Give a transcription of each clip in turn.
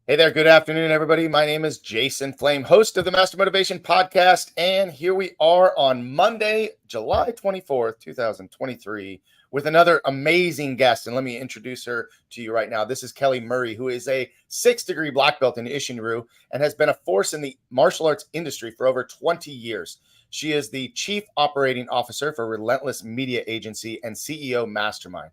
Hey there, good afternoon, everybody. My name is Jason Flame, host of the Master Motivation Podcast, and here we are on Monday, July 24th, 2023, with another amazing guest. And let me introduce her to you right now. This is Kelly Murray, who is a 6th-degree black belt in Isshin Ryu and has been a force in the martial arts industry for over 20 years. She is the Chief Operating Officer for Relentless Media Agency and CEO Mastermind.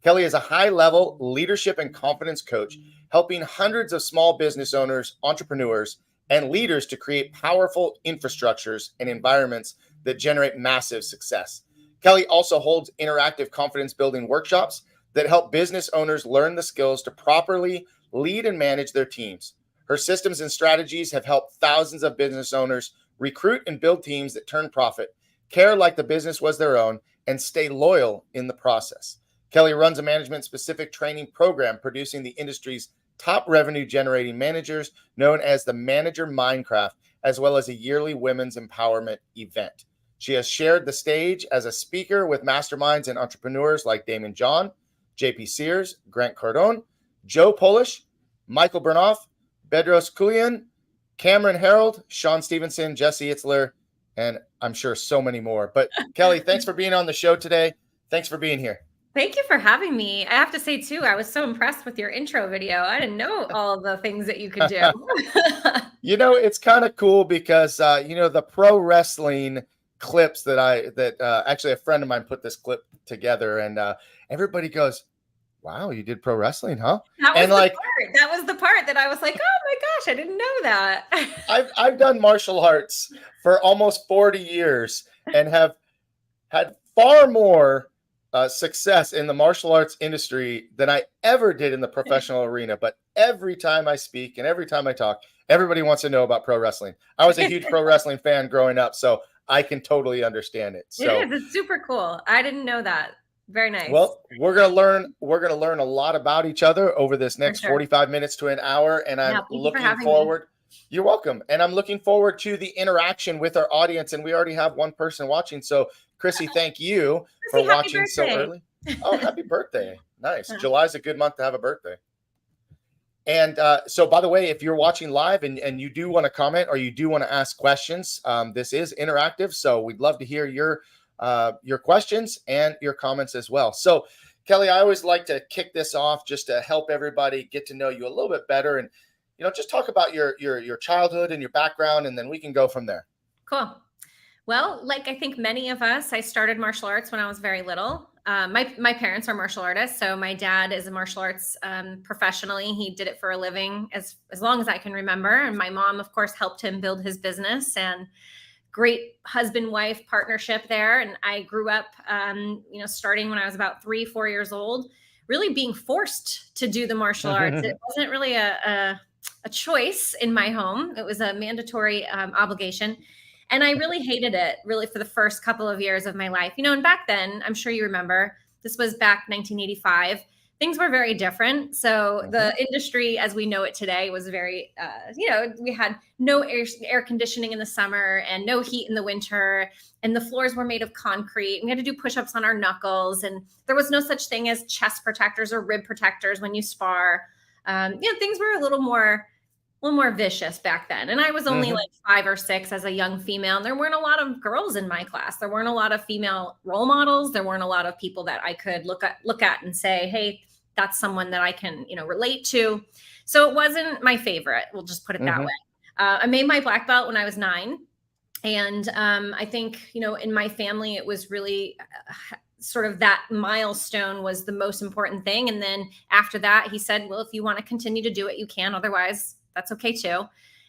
Kelly is a high-level leadership and confidence coach, helping hundreds of small business owners, entrepreneurs, and leaders to create powerful infrastructures and environments that generate massive success. Kelly also holds interactive confidence-building workshops that help business owners learn the skills to properly lead and manage their teams. Her systems and strategies have helped thousands of business owners recruit and build teams that turn profit, care like the business was their own, and stay loyal in the process. Kelly runs a management-specific training program producing the industry's top revenue-generating managers known as the Manager Minecraft, as well as a yearly women's empowerment event. She has shared the stage as a speaker with masterminds and entrepreneurs like Damon John, JP Sears, Grant Cardone, Joe Polish, Michael Bernoff, Bedros Keuilian, Cameron Harold, Sean Stevenson, Jesse Itzler, and I'm sure so many more. But Kelly, thanks for being on the show today. Thanks for being here. Thank you for having me. I have to say, too, I was so impressed with your intro video. I didn't know all the things that you could do. It's kind of cool because, the pro wrestling clips that actually a friend of mine put this clip together and everybody goes, wow, you did pro wrestling, huh? That was the part that I was like, oh my gosh, I didn't know that. I've done martial arts for almost 40 years and have had far more success in the martial arts industry than I ever did in the professional arena. But every time I speak and every time I talk, everybody wants to know about pro wrestling. I was a huge pro wrestling fan growing up, so I can totally understand it. So it is. It's super cool. I didn't know that. Very nice. Well, we're gonna learn a lot about each other over this next 45 minutes to an hour, and I'm looking forward. You're welcome. And I'm looking forward to the interaction with our audience. And we already have one person watching. So Chrissy, thank you for watching so early. Oh, happy birthday. Nice. July's a good month to have a birthday. And so, by the way, if you're watching live and you do want to comment or you do want to ask questions, this is interactive. So we'd love to hear your questions and your comments as well. So, Kelly, I always like to kick this off just to help everybody get to know you a little bit better and just talk about your childhood and your background, and then we can go from there. Cool. Well, like I think many of us, I started martial arts when I was very little. My parents are martial artists. So my dad is a martial arts professionally. He did it for a living as long as I can remember. And my mom, of course, helped him build his business, and great husband-wife partnership there. And I grew up, starting when I was about 3-4 years old, really being forced to do the martial arts. It wasn't really a choice in my home. It was a mandatory obligation. And I really hated it, really, for the first couple of years of my life. And back then, I'm sure you remember, this was back 1985. Things were very different. So the industry as we know it today was very, we had no air conditioning in the summer and no heat in the winter. And the floors were made of concrete. We had to do push-ups on our knuckles. And there was no such thing as chest protectors or rib protectors when you spar. Things were a little more vicious back then. And I was only like 5 or 6 as a young female. And there weren't a lot of girls in my class. There weren't a lot of female role models. There weren't a lot of people that I could look at and say, hey, that's someone that I can, relate to. So it wasn't my favorite. We'll just put it that way. I made my black belt when I was 9. And I think, in my family, it was really sort of that milestone was the most important thing. And then after that, he said, well, if you want to continue to do it, you can. Otherwise, that's okay too.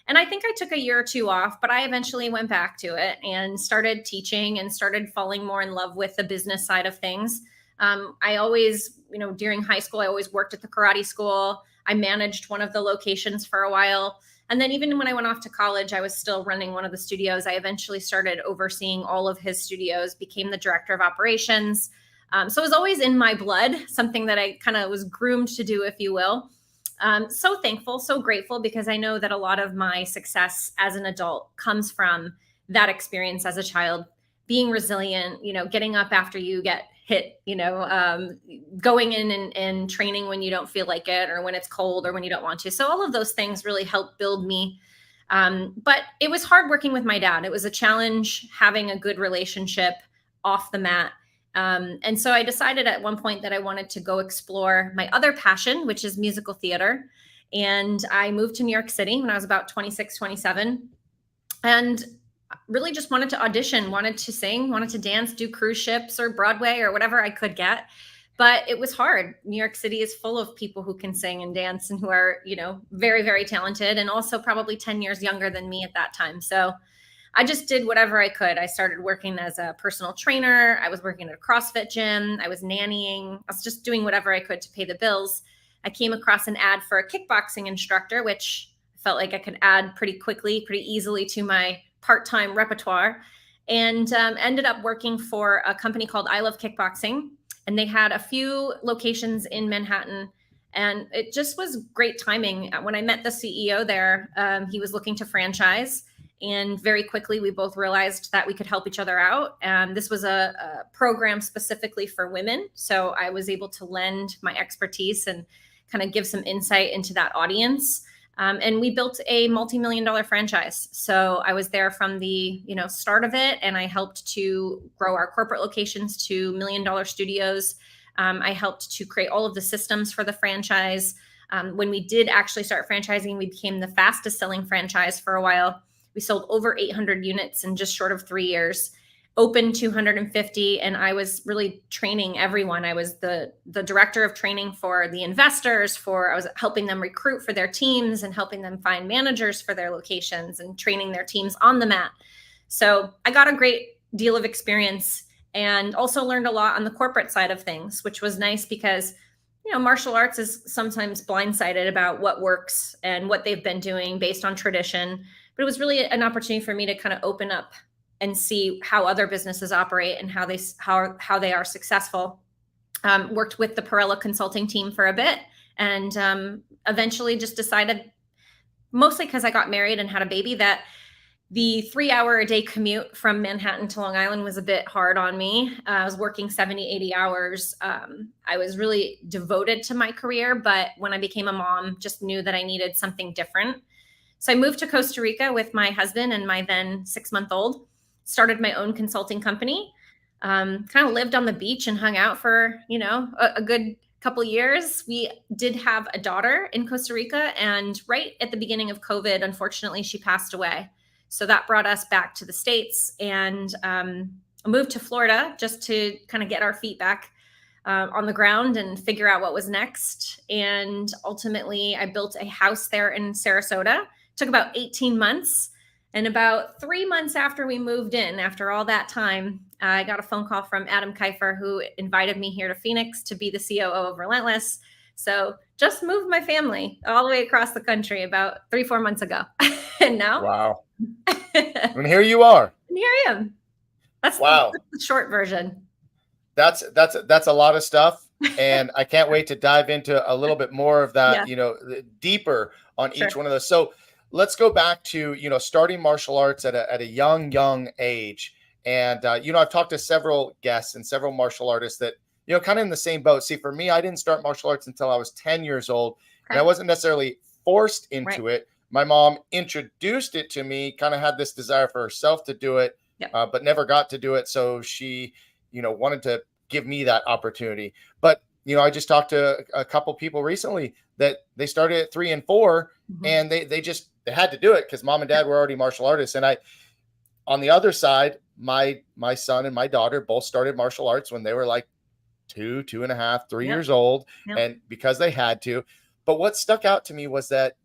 And I think I took a year or 2 off, but I eventually went back to it and started teaching and started falling more in love with the business side of things. I always, during high school, I always worked at the karate school. I managed one of the locations for a while. And then even when I went off to college, I was still running one of the studios. I eventually started overseeing all of his studios, became the director of operations. So it was always in my blood, something that I kind of was groomed to do, if you will. So thankful, so grateful, because I know that a lot of my success as an adult comes from that experience as a child, being resilient, getting up after you get hit, going in and training when you don't feel like it, or when it's cold, or when you don't want to. So all of those things really helped build me. But it was hard working with my dad. It was a challenge having a good relationship off the mat. And so I decided at one point that I wanted to go explore my other passion, which is musical theater. And I moved to New York City when I was about 26, 27, and really just wanted to audition, wanted to sing, wanted to dance, do cruise ships or Broadway or whatever I could get. But it was hard. New York City is full of people who can sing and dance and who are, very, very talented, and also probably 10 years younger than me at that time. So I just did whatever I could. I started working as a personal trainer. I was working at a CrossFit gym. I was nannying. I was just doing whatever I could to pay the bills. I came across an ad for a kickboxing instructor, which I felt like I could add pretty quickly, pretty easily to my part-time repertoire, and ended up working for a company called I Love Kickboxing. And they had a few locations in Manhattan, and it just was great timing. When I met the CEO there, he was looking to franchise, and very quickly we both realized that we could help each other out. And this was a program specifically for women. So I was able to lend my expertise and kind of give some insight into that audience. And we built a multi-million-dollar franchise. So I was there from the start of it, and I helped to grow our corporate locations to million-dollar studios. I helped to create all of the systems for the franchise. When we did actually start franchising, we became the fastest selling franchise for a while. We sold over 800 units in just short of 3 years. Opened 250, and I was really training everyone. I was the director of training for the investors. I was helping them recruit for their teams and helping them find managers for their locations and training their teams on the mat. So I got a great deal of experience, and also learned a lot on the corporate side of things, which was nice because martial arts is sometimes blindsided about what works and what they've been doing based on tradition. But it was really an opportunity for me to kind of open up and see how other businesses operate and how they are successful. Worked with the Perella consulting team for a bit, and eventually just decided, mostly because I got married and had a baby, that the 3-hour-a-day commute from Manhattan to Long Island was a bit hard on me. I was working 70, 80 hours. I was really devoted to my career, but when I became a mom, just knew that I needed something different. So I moved to Costa Rica with my husband and my then 6-month-old. Started my own consulting company, kind of lived on the beach and hung out for, a good couple of years. We did have a daughter in Costa Rica, and right at the beginning of COVID, unfortunately, she passed away. So that brought us back to the States, and moved to Florida just to kind of get our feet back on the ground and figure out what was next. And ultimately, I built a house there in Sarasota. It took about 18 months. And about 3 months after we moved in, after all that time, I got a phone call from Adam Keifer, who invited me here to Phoenix to be the COO of Relentless. So just moved my family all the way across the country about 3-4 months ago. And now, wow. And here you are. And here I am. That's the short version. That's a lot of stuff. And I can't wait to dive into a little bit more of that, deeper on each one of those. So let's go back to, starting martial arts at a young age. And, I've talked to several guests and several martial artists that, kind of in the same boat. See, for me, I didn't start martial arts until I was 10 years old. Okay. And I wasn't necessarily forced into it. My mom introduced it to me, kind of had this desire for herself to do it, but never got to do it. So she, wanted to give me that opportunity. But, I just talked to a couple people recently that they started at 3 and 4, and they had to do it because mom and dad were already martial artists. And on the other side, my son and my daughter both started martial arts when they were like 2.5, 3 years old, and because they had to. But what stuck out to me was that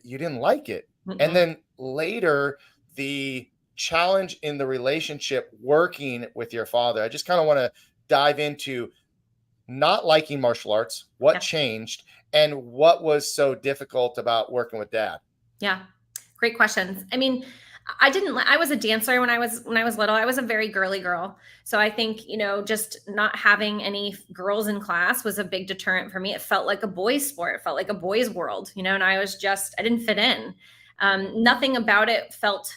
you didn't like it. And then later, the challenge in the relationship working with your father. I just kind of want to dive into not liking martial arts, what changed, and what was so difficult about working with dad. Yeah, great questions. I mean, I was a dancer when I was little. I was a very girly girl. So I think, just not having any girls in class was a big deterrent for me. It felt like a boys' sport. It felt like a boys' world, and I didn't fit in. Nothing about it felt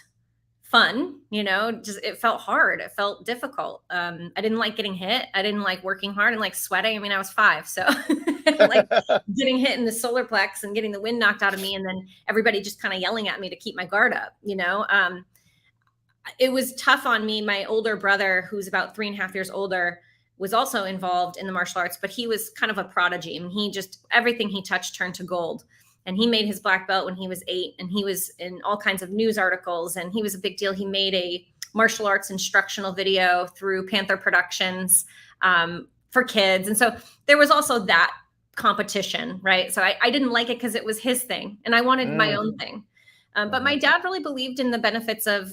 fun, just it felt hard. It felt difficult. I didn't like getting hit. I didn't like working hard and like sweating. I mean, I was 5, so like getting hit in the solar plex and getting the wind knocked out of me, and then everybody just kind of yelling at me to keep my guard up. It was tough on me. My older brother, who's about 3.5 years older, was also involved in the martial arts, but he was kind of a prodigy. I mean, everything he touched turned to gold. And he made his black belt when he was 8, and he was in all kinds of news articles, and he was a big deal. He made a martial arts instructional video through Panther Productions for kids. And so there was also that competition, right? So I didn't like it because it was his thing, and I wanted my own thing. But my dad really believed in the benefits of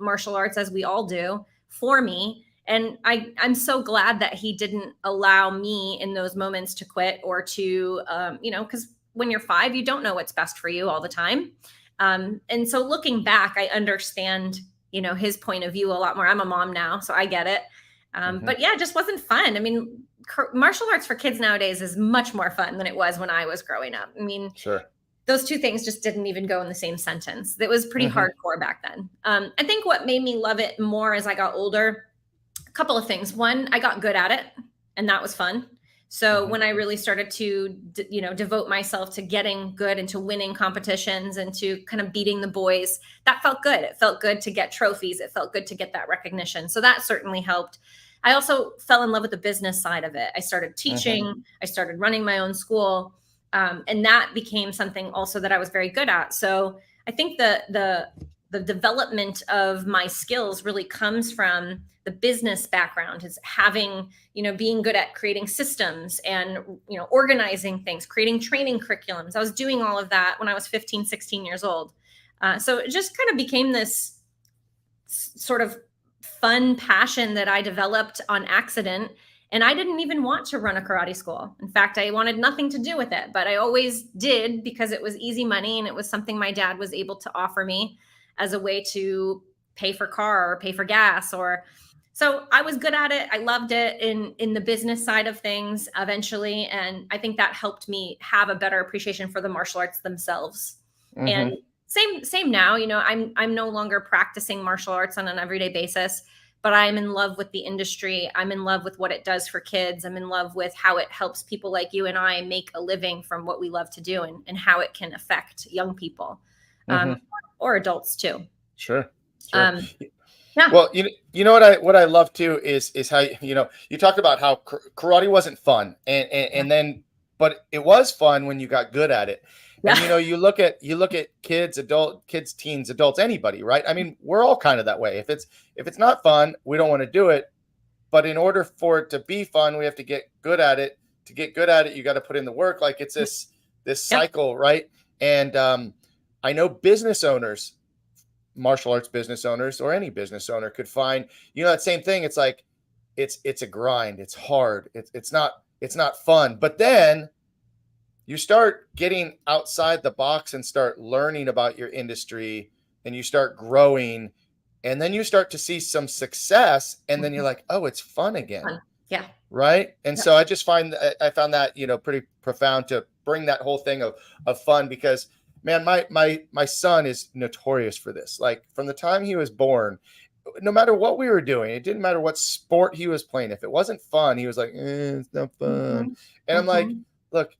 martial arts, as we all do, for me. And I'm so glad that he didn't allow me in those moments to quit or to, because when you're 5, you don't know what's best for you all the time. And so looking back, I understand, his point of view a lot more. I'm a mom now, so I get it. But yeah, it just wasn't fun. I mean, martial arts for kids nowadays is much more fun than it was when I was growing up. I mean, sure. Those two things just didn't even go in the same sentence. It was pretty hardcore back then. I think what made me love it more as I got older, a couple of things. One, I got good at it, and that was fun. So when I really started to, devote myself to getting good and to winning competitions and to kind of beating the boys, that felt good. It felt good to get trophies. It felt good to get that recognition. So that certainly helped. I also fell in love with the business side of it. I started teaching. I started running my own school. And that became something also that I was very good at. So I think the development of my skills really comes from the business background, is having, being good at creating systems and, organizing things, creating training curriculums. I was doing all of that when I was 15, 16 years old. So it just kind of became this sort of fun passion that I developed on accident. And I didn't even want to run a karate school. In fact, I wanted nothing to do with it, but I always did because it was easy money and it was something my dad was able to offer me as a way to pay for car or pay for gas. So I was good at it. I loved it in the business side of things eventually. And I think that helped me have a better appreciation for the martial arts themselves. And same now, I'm no longer practicing martial arts on an everyday basis, but I'm in love with the industry. I'm in love with what it does for kids. I'm in love with how it helps people like you and I make a living from what we love to do, and how it can affect young people or adults too. Sure. Yeah. Well, what I love too is how, you talked about how karate wasn't fun and then, but it was fun when you got good at it. And, you look at kids, teens, adults, anybody, right? I mean, we're all kind of that way. If it's not fun, we don't want to do it. But in order for it to be fun, we have to get good at it. To get good at it, you got to put in the work. Like it's this cycle, right? And I know business owners, martial arts business owners, or any business owner could find, that same thing. It's like, it's a grind. It's hard. It's not fun. But then you start getting outside the box and start learning about your industry, and you start growing, and then you start to see some success, and then you're like, oh, it's fun again. Yeah. Right. And so I just found that, pretty profound to bring that whole thing of fun, because man, my son is notorious for this. Like from the time he was born, no matter what we were doing, it didn't matter what sport he was playing. If it wasn't fun, he was like, it's not fun. And I'm like, look,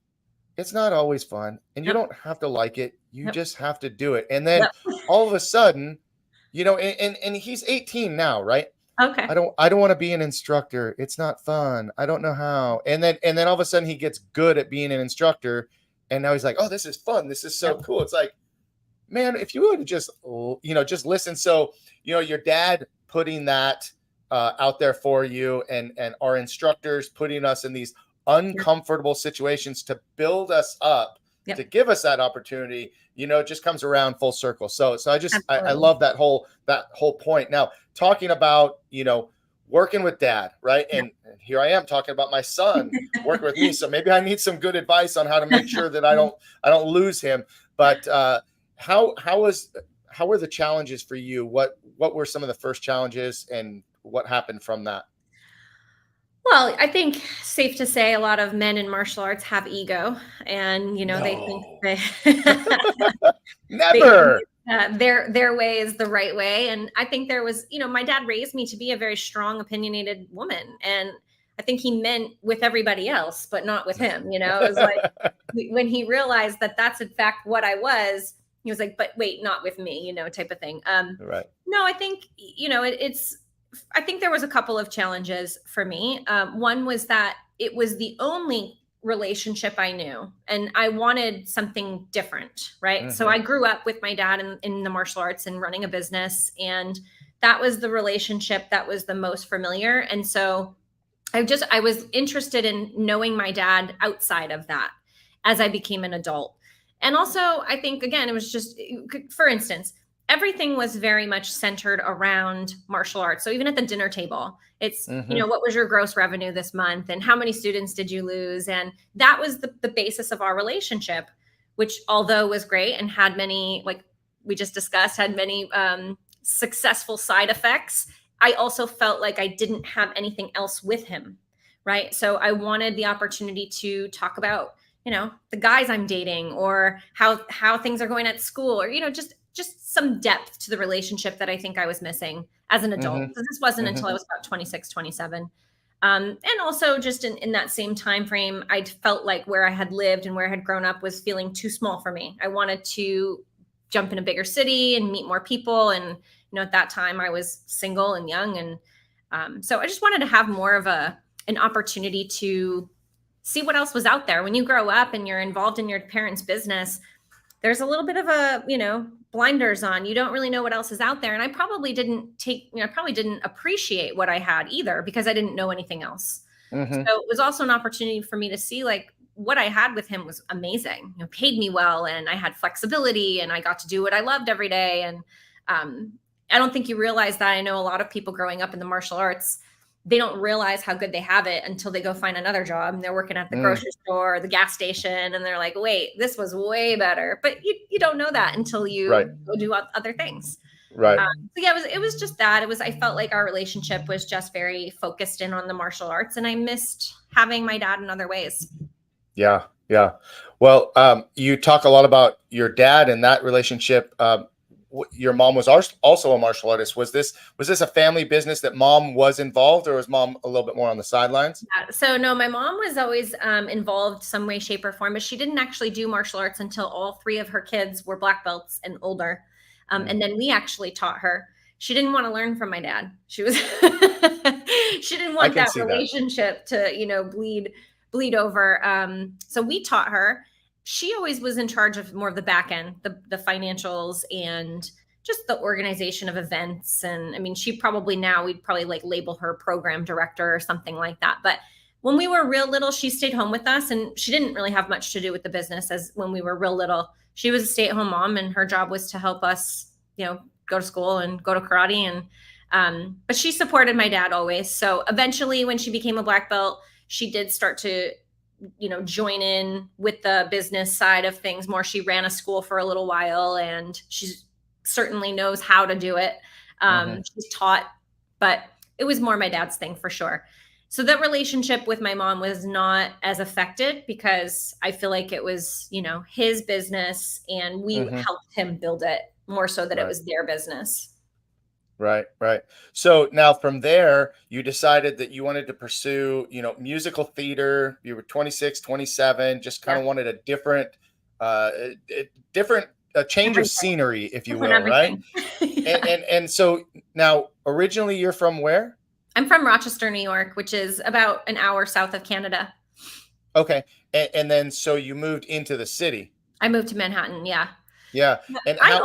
it's not always fun, and you don't have to like it. You just have to do it. And then all of a sudden, and he's 18 now, right? Okay. I don't want to be an instructor. It's not fun. I don't know how. And then all of a sudden he gets good at being an instructor, and now he's like, oh, this is fun. This is so cool. It's like, man, if you would just listen. So, your dad putting that out there for you, and our instructors putting us in these uncomfortable situations to build us up, to give us that opportunity, just comes around full circle. So I love that whole point. Now, talking about, working with dad, right? And here I am talking about my son working with me. So maybe I need some good advice on how to make sure that I don't lose him. But how were the challenges for you? What were some of the first challenges, and what happened from that? Well, I think safe to say a lot of men in martial arts have ego, and they think they never. their way is the right way. And I think there was, my dad raised me to be a very strong, opinionated woman. And I think he meant with everybody else, but not with him. It was like when he realized that that's in fact what I was, he was like, but wait, not with me, type of thing. Right. No, I think, I think there was a couple of challenges for me. One was that it was the only relationship I knew, and I wanted something different, right? Mm-hmm. So I grew up with my dad in the martial arts and running a business, and that was the relationship that was the most familiar. And so I was interested in knowing my dad outside of that as I became an adult. And also, I think, again, it was just, for instance, everything was very much centered around martial arts. So even at the dinner table, it's, what was your gross revenue this month and how many students did you lose? And that was the basis of our relationship, which although was great and had many, like we just discussed, had many successful side effects, I also felt like I didn't have anything else with him, right? So I wanted the opportunity to talk about, the guys I'm dating or how things are going at school, or, just some depth to the relationship that I think I was missing as an adult. So this wasn't until I was about 26, 27. And also just in that same time frame, I felt like where I had lived and where I had grown up was feeling too small for me. I wanted to jump in a bigger city and meet more people. And, at that time I was single and young. And so I just wanted to have more of an opportunity to see what else was out there. When you grow up and you're involved in your parents' business, there's a little bit of blinders on. You don't really know what else is out there. And I probably didn't appreciate what I had either because I didn't know anything else. So it was also an opportunity for me to see like what I had with him was amazing. Paid me well, and I had flexibility, and I got to do what I loved every day. And I don't think you realize that. I know a lot of people growing up in the martial arts, they don't realize how good they have it until they go find another job and they're working at the grocery store or the gas station. And they're like, wait, this was way better. But you don't know that until you go do other things. Right. So yeah, it was just that. I felt like our relationship was just very focused in on the martial arts, and I missed having my dad in other ways. Yeah. Yeah. Well, you talk a lot about your dad and that relationship. Your mom was also a martial artist. Was this a family business that mom was involved, or was mom a little bit more on the sidelines? Yeah, so no, my mom was always involved some way, shape, or form, but she didn't actually do martial arts until all three of her kids were black belts and older. And then we actually taught her. She didn't want to learn from my dad. She didn't want that relationship to bleed over. So we taught her. She always was in charge of more of the back end, the financials and just the organization of events. And I mean, we'd probably like label her program director or something like that. But when we were real little, she stayed home with us, and she didn't really have much to do with the business as when we were real little. She was a stay-at-home mom, and her job was to help us, go to school and go to karate. And but she supported my dad always. So eventually when she became a black belt, she did start to join in with the business side of things more. She ran a school for a little while, and she certainly knows how to do it. She's taught, but it was more my dad's thing for sure. So that relationship with my mom was not as affected because I feel like it was, his business, and we helped him build it more so that it was their business. Right. So now from there, you decided that you wanted to pursue, musical theater. You were 26, 27, just kind of wanted a different change of scenery, if you will, right? And so now originally you're from where? I'm from Rochester, New York, which is about an hour south of Canada. Okay. And then so you moved into the city. I moved to Manhattan. Yeah. Yeah. And I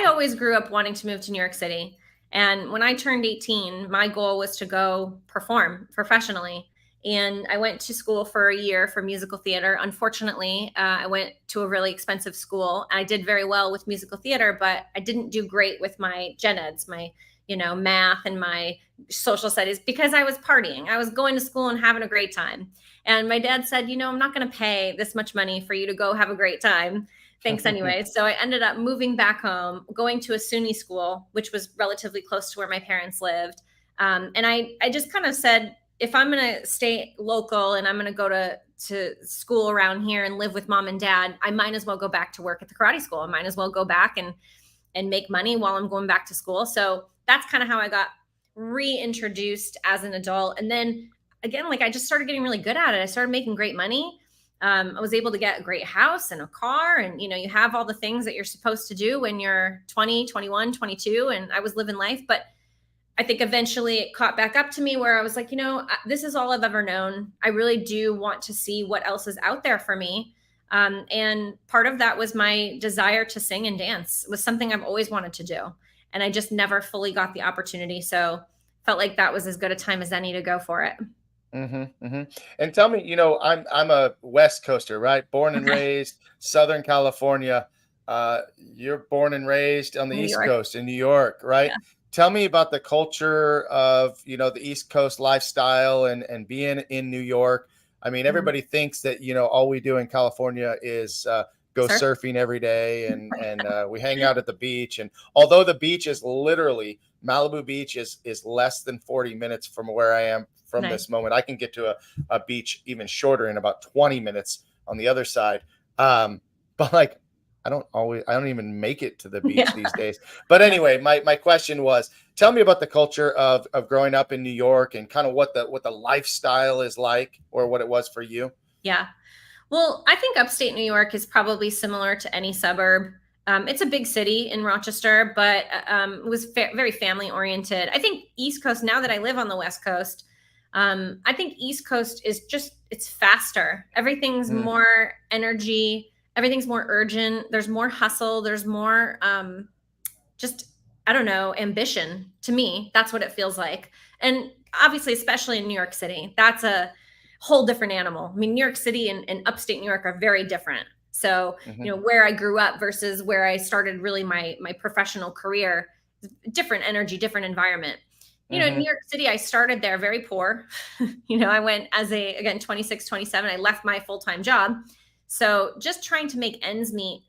always grew up wanting to move to New York City. And when I turned 18, my goal was to go perform professionally. And I went to school for a year for musical theater. Unfortunately, I went to a really expensive school. I did very well with musical theater, but I didn't do great with my gen eds, my math and my social studies, because I was partying. I was going to school and having a great time. And my dad said, I'm not going to pay this much money for you to go have a great time. Thanks anyway. So I ended up moving back home, going to a SUNY school, which was relatively close to where my parents lived. And I just kind of said, if I'm going to stay local and I'm going to go to to school around here and live with mom and dad, I might as well go back to work at the karate school. I might as well go back and make money while I'm going back to school. So that's kind of how I got reintroduced as an adult. And then again, like I just started getting really good at it. I started making great money. I was able to get a great house and a car, and you have all the things that you're supposed to do when you're 20, 21, 22, and I was living life. But I think eventually it caught back up to me where I was like, this is all I've ever known. I really do want to see what else is out there for me. And part of that was my desire to sing and dance. It was something I've always wanted to do, and I just never fully got the opportunity. So felt like that was as good a time as any to go for it. And tell me, I'm a West Coaster, right? Born and raised Southern California. You're born and raised on the New East York. Coast in New York, right? Yeah. Tell me about the culture of, the East Coast lifestyle and being in New York. I mean, everybody thinks that, all we do in California is go surfing every day and we hang out at the beach. And although the beach is literally, Malibu Beach is less than 40 minutes from where I am from this moment. I can get to a beach even shorter in about 20 minutes on the other side. But like, I don't even make it to the beach these days. But anyway, my question was, tell me about the culture of growing up in New York and kind of what the lifestyle is like, or what it was for you. Yeah. Well, I think upstate New York is probably similar to any suburb. It's a big city in Rochester, but it was very family oriented. I think East Coast, now that I live on the West Coast, I think East Coast is it's faster. Everything's more energy. Everything's more urgent. There's more hustle. There's more I don't know, ambition. To me, that's what it feels like. And obviously, especially in New York City, that's a whole different animal. I mean, New York City and upstate New York are very different. So, where I grew up versus where I started really my professional career, different energy, different environment. In New York City, I started there very poor. I went as again, 26, 27, I left my full-time job. So just trying to make ends meet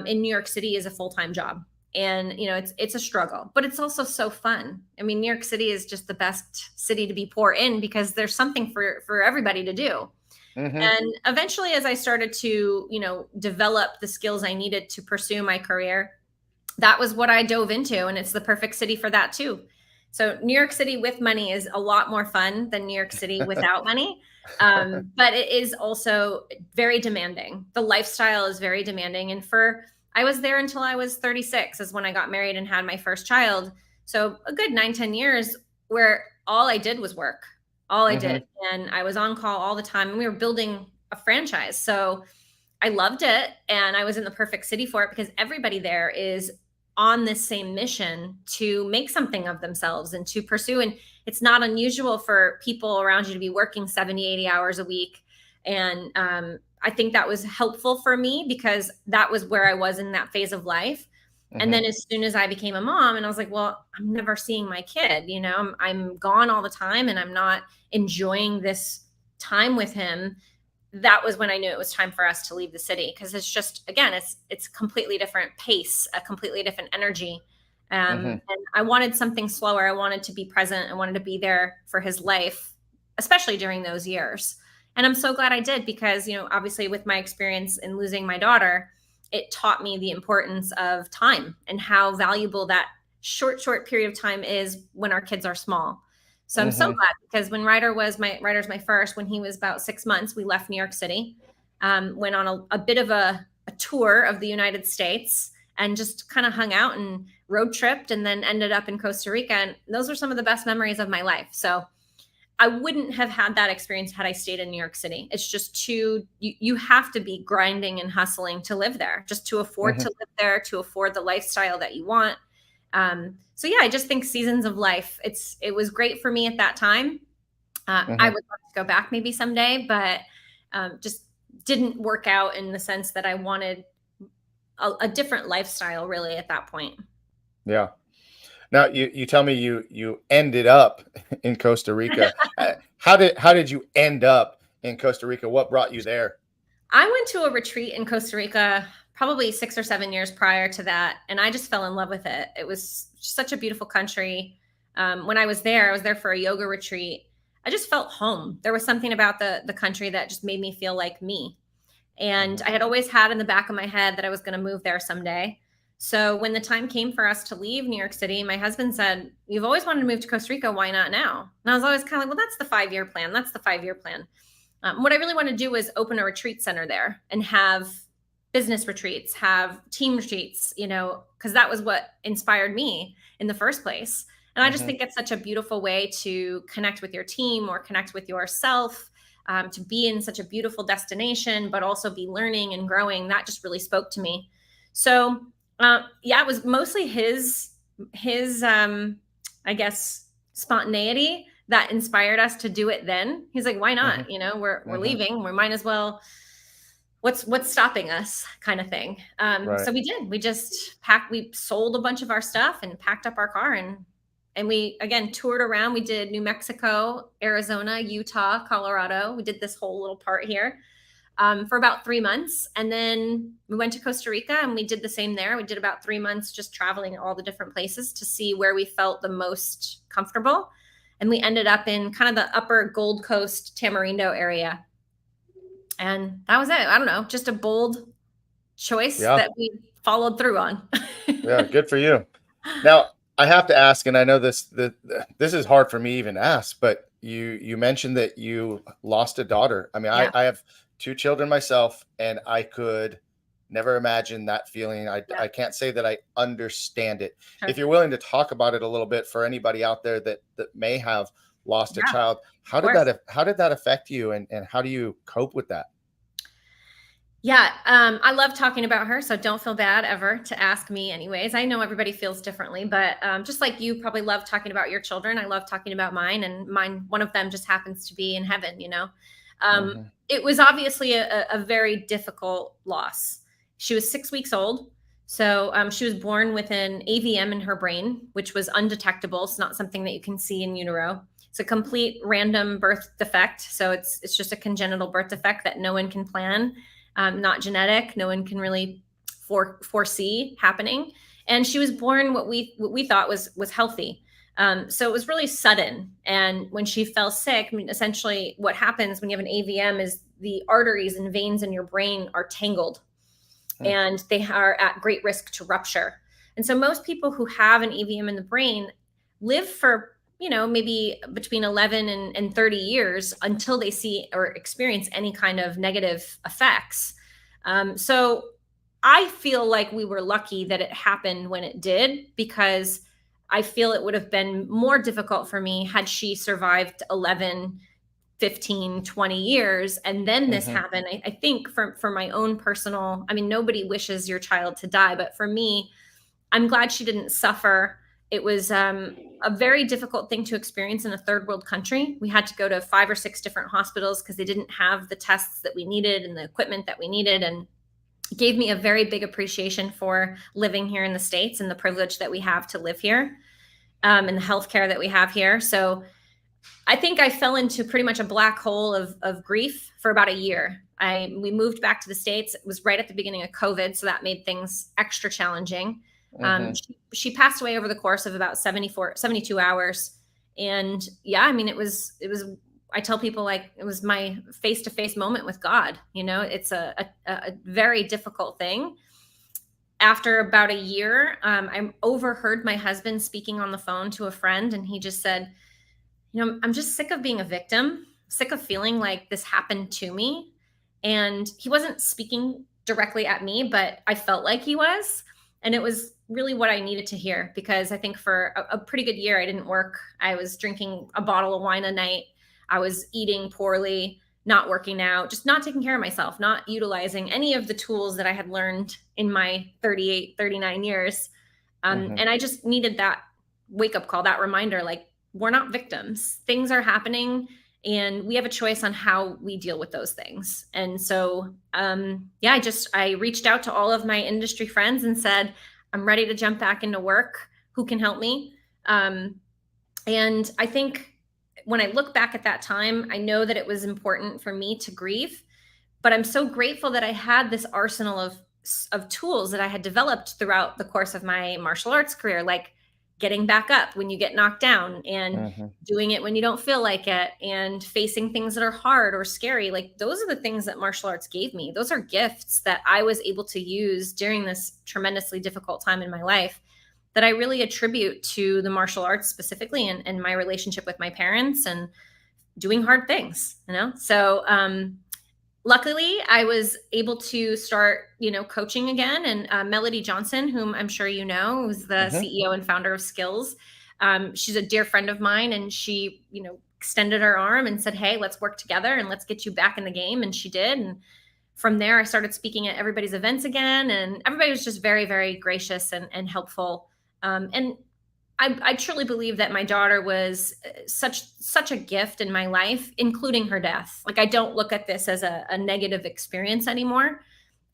in New York City is a full-time job. And, it's a struggle, but it's also so fun. I mean, New York City is just the best city to be poor in because there's something for everybody to do. And eventually, as I started to, develop the skills I needed to pursue my career, that was what I dove into. And it's the perfect city for that too. So New York City with money is a lot more fun than New York City without money. But it is also very demanding. The lifestyle is very demanding. And I was there until I was 36 is when I got married and had my first child. So a good 9-10 years where all I did was work. All I did. And I was on call all the time. And we were building a franchise. So I loved it. And I was in the perfect city for it because everybody there is on this same mission to make something of themselves and to pursue. And it's not unusual for people around you to be working 70, 80 hours a week. And I think that was helpful for me because that was where I was in that phase of life. And then as soon as I became a mom and I was like, well, I'm never seeing my kid, I'm gone all the time and I'm not enjoying this time with him. That was when I knew it was time for us to leave the city. Cause it's just, again, it's completely different pace, a completely different energy. And I wanted something slower. I wanted to be present. I wanted to be there for his life, especially during those years. And I'm so glad I did because, obviously with my experience in losing my daughter, it taught me the importance of time and how valuable that short period of time is when our kids are small. So I'm so glad because when Ryder's my first, when he was about 6 months, we left New York City, went on a bit of a tour of the United States and just kind of hung out and road tripped and then ended up in Costa Rica. And those are some of the best memories of my life. So I wouldn't have had that experience had I stayed in New York City. It's just you have to be grinding and hustling to live there, just to afford to live there, to afford the lifestyle that you want. So yeah, I just think seasons of life, it was great for me at that time. I would love to go back maybe someday, but just didn't work out in the sense that I wanted a different lifestyle really at that point. Yeah. Now you tell me you ended up in Costa Rica. How did you end up in Costa Rica? What brought you there? I went to a retreat in Costa Rica probably 6 or 7 years prior to that, and I just fell in love with it. It was such a beautiful country. When I was there for a yoga retreat. I just felt home. There was something about the country that just made me feel like me. And I had always had in the back of my head that I was going to move there someday. So when the time came for us to leave New York City, my husband said, "You've always wanted to move to Costa Rica. Why not now?" And I was always kind of like, well, that's the 5-year plan. That's the 5-year plan. What I really want to do is open a retreat center there and have business retreats, have team retreats, because that was what inspired me in the first place. And I just think it's such a beautiful way to connect with your team or connect with yourself, to be in such a beautiful destination, but also be learning and growing. That just really spoke to me. So it was mostly his I guess, spontaneity that inspired us to do it then. He's like, why not? We're leaving. We might as well. What's stopping us, kind of thing. Right. So we did. We just packed. We sold a bunch of our stuff and packed up our car and we, again, toured around. We did New Mexico, Arizona, Utah, Colorado. We did this whole little part here for about 3 months. And then we went to Costa Rica and we did the same there. We did about 3 months just traveling all the different places to see where we felt the most comfortable. And we ended up in kind of the upper Gold Coast, Tamarindo area. And that was it. I don't know, just a bold choice that we followed through on. Yeah, good for you. Now, I have to ask, and I know this is hard for me even to ask, but you mentioned that you lost a daughter. I mean, yeah. I have 2 children myself, and I could never imagine that feeling. I can't say that I understand it. Sure. If you're willing to talk about it a little bit for anybody out there that may have lost a child, how did that affect you, and how do you cope with that? Yeah, I love talking about her, so don't feel bad ever to ask me anyways. I know everybody feels differently, but just like you probably love talking about your children, I love talking about mine, and one of them just happens to be in heaven, It was obviously a very difficult loss. She was 6 weeks old, so she was born with an AVM in her brain, which was undetectable. It's not something that you can see in utero. It's a complete random birth defect, so it's just a congenital birth defect that no one can plan. Not genetic. No one can really foresee happening. And she was born what we thought was healthy. So it was really sudden. And when she fell sick, I mean, essentially what happens when you have an AVM is the arteries and veins in your brain are tangled and they are at great risk to rupture. And so most people who have an AVM in the brain live for maybe between 11 and 30 years until they see or experience any kind of negative effects. So I feel like we were lucky that it happened when it did, because I feel it would have been more difficult for me had she survived 11, 15, 20 years. And then this happened. I think for my own personal, I mean, nobody wishes your child to die, but for me, I'm glad she didn't suffer. It was a very difficult thing to experience in a third world country. We had to go to 5 or 6 different hospitals because they didn't have the tests that we needed and the equipment that we needed. And it gave me a very big appreciation for living here in the States and the privilege that we have to live here, and the healthcare that we have here. So I think I fell into pretty much a black hole of grief for about a year. We moved back to the States. It was right at the beginning of COVID, so that made things extra challenging. She passed away over the course of about 72 hours. And I mean, it was, I tell people, like, it was my face-to-face moment with God. It's a very difficult thing. After about a year, I overheard my husband speaking on the phone to a friend, and he just said, I'm just sick of being a victim, sick of feeling like this happened to me. And he wasn't speaking directly at me, but I felt like he was. And it was really what I needed to hear, because I think for a pretty good year, I didn't work. I was drinking a bottle of wine a night. I was eating poorly, not working out, just not taking care of myself, not utilizing any of the tools that I had learned in my 38, 39 years. And I just needed that wake-up call, that reminder, like, we're not victims. Things are happening, and we have a choice on how we deal with those things. And so, I reached out to all of my industry friends and said, I'm ready to jump back into work. Who can help me? And I think when I look back at that time, I know that it was important for me to grieve, but I'm so grateful that I had this arsenal of tools that I had developed throughout the course of my martial arts career. Like, getting back up when you get knocked down, and Mm-hmm. doing it when you don't feel like it, and facing things that are hard or scary. Like, those are the things that martial arts gave me. Those are gifts that I was able to use during this tremendously difficult time in my life, that I really attribute to the martial arts specifically, and my relationship with my parents and doing hard things, So, luckily, I was able to start, coaching again. And Melody Johnson, whom I'm sure you know, who's the Mm-hmm. CEO and founder of Skills, she's a dear friend of mine, and she, extended her arm and said, "Hey, let's work together and let's get you back in the game." And she did. And from there, I started speaking at everybody's events again, and everybody was just very, very gracious and helpful. And I truly believe that my daughter was such a gift in my life, including her death. Like, I don't look at this as a negative experience anymore.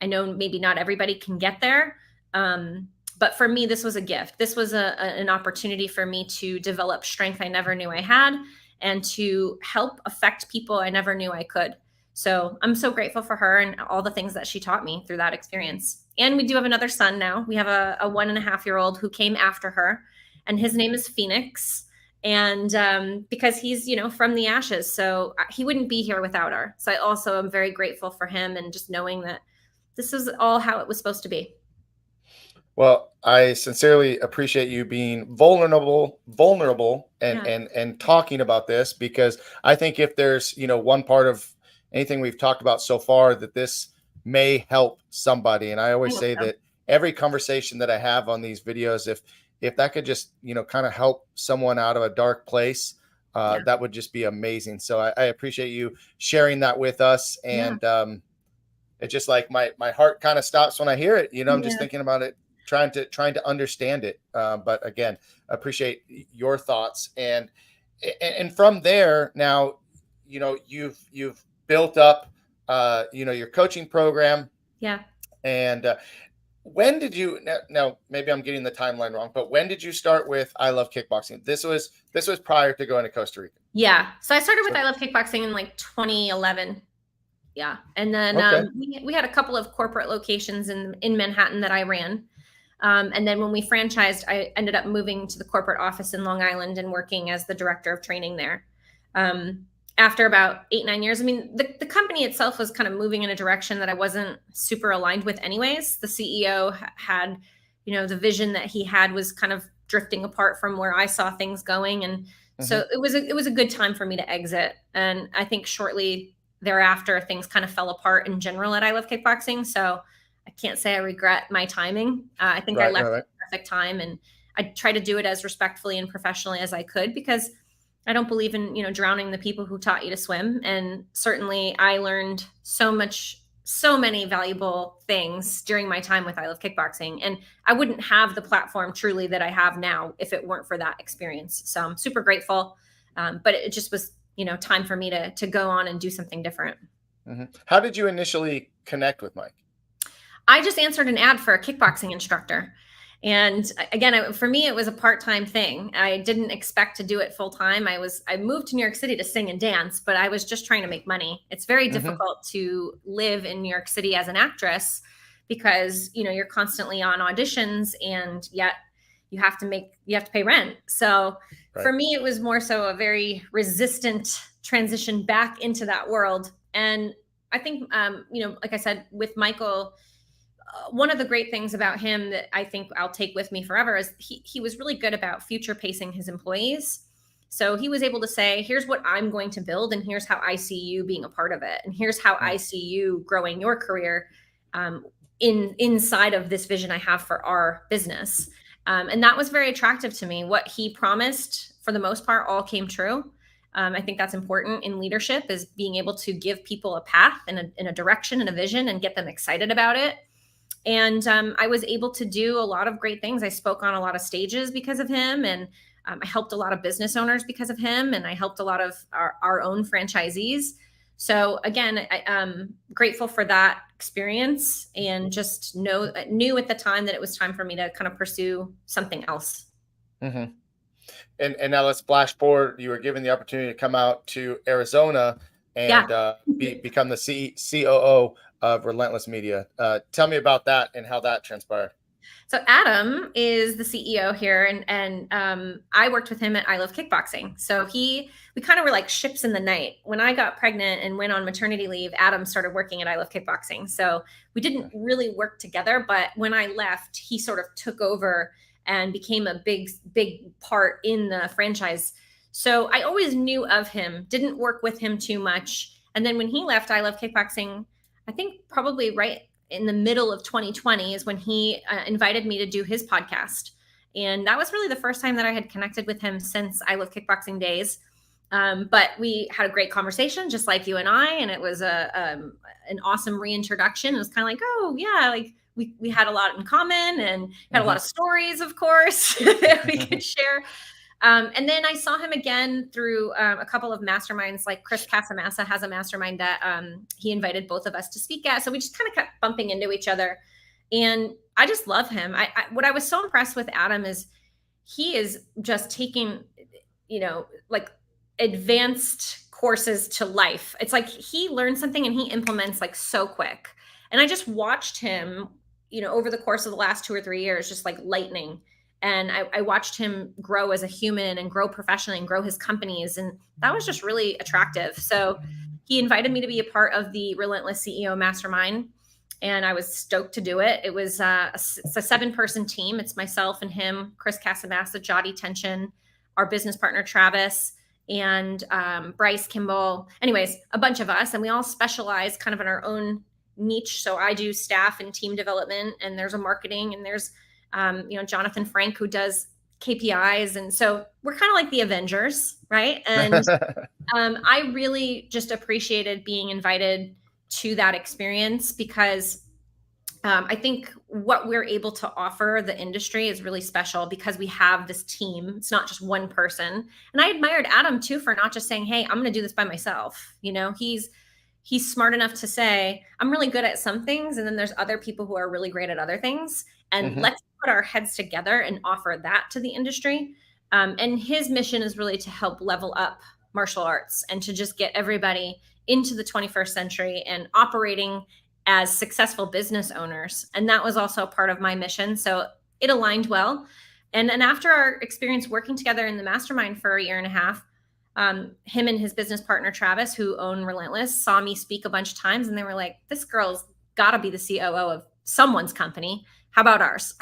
I know maybe not everybody can get there, but for me, this was a gift. This was an opportunity for me to develop strength I never knew I had, and to help affect people I never knew I could. So I'm so grateful for her and all the things that she taught me through that experience. And we do have another son now. We have a 1.5-year-old who came after her, and his name is Phoenix. And because he's, from the ashes, so he wouldn't be here without her. So I also am very grateful for him, and just knowing that this is all how it was supposed to be. Well, I sincerely appreciate you being vulnerable, and Yeah. and talking about this, because I think if there's, one part of anything we've talked about so far, that this may help somebody. And I I always hope say so. that every conversation that I have on these videos, if that could just, kind of help someone out of a dark place, Yeah. that would just be amazing. So I appreciate you sharing that with us. Yeah. And it's just like my heart kind of stops when I hear it. I'm just Yeah. thinking about it, trying to understand it. But again, appreciate your thoughts. And from there now, you've built up, your coaching program. Yeah. And when did you, now maybe I'm getting the timeline wrong, but when did you start with I Love Kickboxing? This was prior to going to Costa Rica. Yeah. So I started with So I Love Kickboxing in like 2011. Yeah. And then okay. we had a couple of corporate locations in Manhattan that I ran. And then when we franchised, I ended up moving to the corporate office in Long Island and working as the director of training there. After about 8-9 years, I mean, the company itself was kind of moving in a direction that I wasn't super aligned with anyways. The CEO had, the vision that he had was kind of drifting apart from where I saw things going. And Hmm. so it was a good time for me to exit. And I think shortly thereafter, things kind of fell apart in general at I Love Kickboxing. So I can't say I regret my timing. I think I Right, left right, at right. the perfect time, and I try to do it as respectfully and professionally as I could, because I don't believe in, drowning the people who taught you to swim. And certainly I learned so many valuable things during my time with I Love Kickboxing. And I wouldn't have the platform truly that I have now if it weren't for that experience. So I'm super grateful. But it just was, time for me to go on and do something different. Hmm. How did you initially connect with Mike? I just answered an ad for a kickboxing instructor. And again, for me, it was a part-time thing. I didn't expect to do it full-time. I moved to New York City to sing and dance, but I was just trying to make money. It's very Hmm. difficult to live in New York City as an actress, because, you're constantly on auditions, and yet you have to pay rent. So Right. for me, it was more so a very resistant transition back into that world. And I think, like I said, with Michael, one of the great things about him that I think I'll take with me forever is he was really good about future pacing his employees. So he was able to say, here's what I'm going to build, and here's how I see you being a part of it, and here's how I see you growing your career inside of this vision I have for our business. And that was very attractive to me. What he promised, for the most part, all came true. I think that's important in leadership, is being able to give people a path and a direction and a vision, and get them excited about it. And I was able to do a lot of great things. I spoke on a lot of stages because of him, and I helped a lot of business owners because of him, and I helped a lot of our own franchisees. So again, I'm grateful for that experience, and just knew at the time that it was time for me to kind of pursue something else. Hmm. And now let's flash forward. You were given the opportunity to come out to Arizona Yeah. and become the COO of Relentless Media. Tell me about that and how that transpired. So Adam is the CEO here, and I worked with him at I Love Kickboxing. So we kind of were like ships in the night. When I got pregnant and went on maternity leave, Adam started working at I Love Kickboxing. So we didn't really work together, but when I left, he sort of took over and became a big part in the franchise. So I always knew of him, didn't work with him too much. And then when he left I Love Kickboxing, I think probably right in the middle of 2020 is when he invited me to do his podcast. And that was really the first time that I had connected with him since I Love Kickboxing days. But we had a great conversation, just like you and I, and it was an awesome reintroduction. It was kind of like, oh yeah, like we had a lot in common and had a lot of stories, of course, that we could share. And then I saw him again through a couple of masterminds, like Chris Casamassa has a mastermind that he invited both of us to speak at. So we just kind of kept bumping into each other. And I just love him. What I was so impressed with Adam is he is just taking, like advanced courses to life. It's like he learns something and he implements like so quick. And I just watched him, over the course of the last 2 or 3 years, just like lightning. And I watched him grow as a human and grow professionally and grow his companies. And that was just really attractive. So he invited me to be a part of the Relentless CEO Mastermind. And I was stoked to do it. It was it's a 7-person team. It's myself and him, Chris Casamassa, Jody Tension, our business partner, Travis, and Bryce Kimball. Anyways, a bunch of us. And we all specialize kind of in our own niche. So I do staff and team development, and there's a marketing, and there's Jonathan Frank, who does KPIs. And so we're kind of like the Avengers, right? And I really just appreciated being invited to that experience because I think what we're able to offer the industry is really special because we have this team. It's not just one person. And I admired Adam too for not just saying, hey, I'm going to do this by myself. He's smart enough to say, I'm really good at some things, and then there's other people who are really great at other things. And let's put our heads together and offer that to the industry. And his mission is really to help level up martial arts and to just get everybody into the 21st century and operating as successful business owners. And that was also part of my mission. So it aligned well. And then after our experience working together in the mastermind for 1.5 years, him and his business partner, Travis, who own Relentless, saw me speak a bunch of times, and they were like, this girl's got to be the COO of someone's company. How about ours?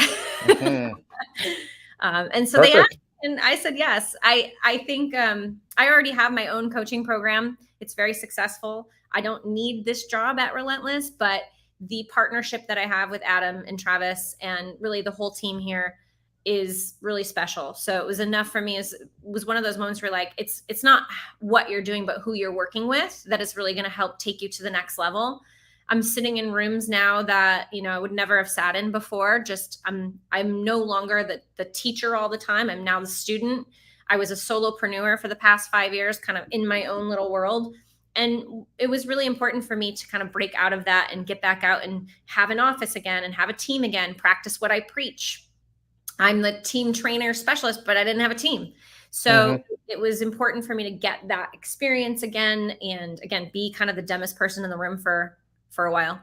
And so they asked, and I said, yes. I think I already have my own coaching program. It's very successful. I don't need this job at Relentless, but the partnership that I have with Adam and Travis and really the whole team here is really special. So it was enough for me. It was one of those moments where like, it's not what you're doing, but who you're working with that is really going to help take you to the next level. I'm sitting in rooms now that, I would never have sat in before. Just I'm no longer the teacher all the time. I'm now the student. I was a solopreneur for the past 5 years, kind of in my own little world. And it was really important for me to kind of break out of that and get back out and have an office again and have a team again, practice what I preach. I'm the team trainer specialist, but I didn't have a team. So it was important for me to get that experience again. And again, be kind of the dumbest person in the room for a while.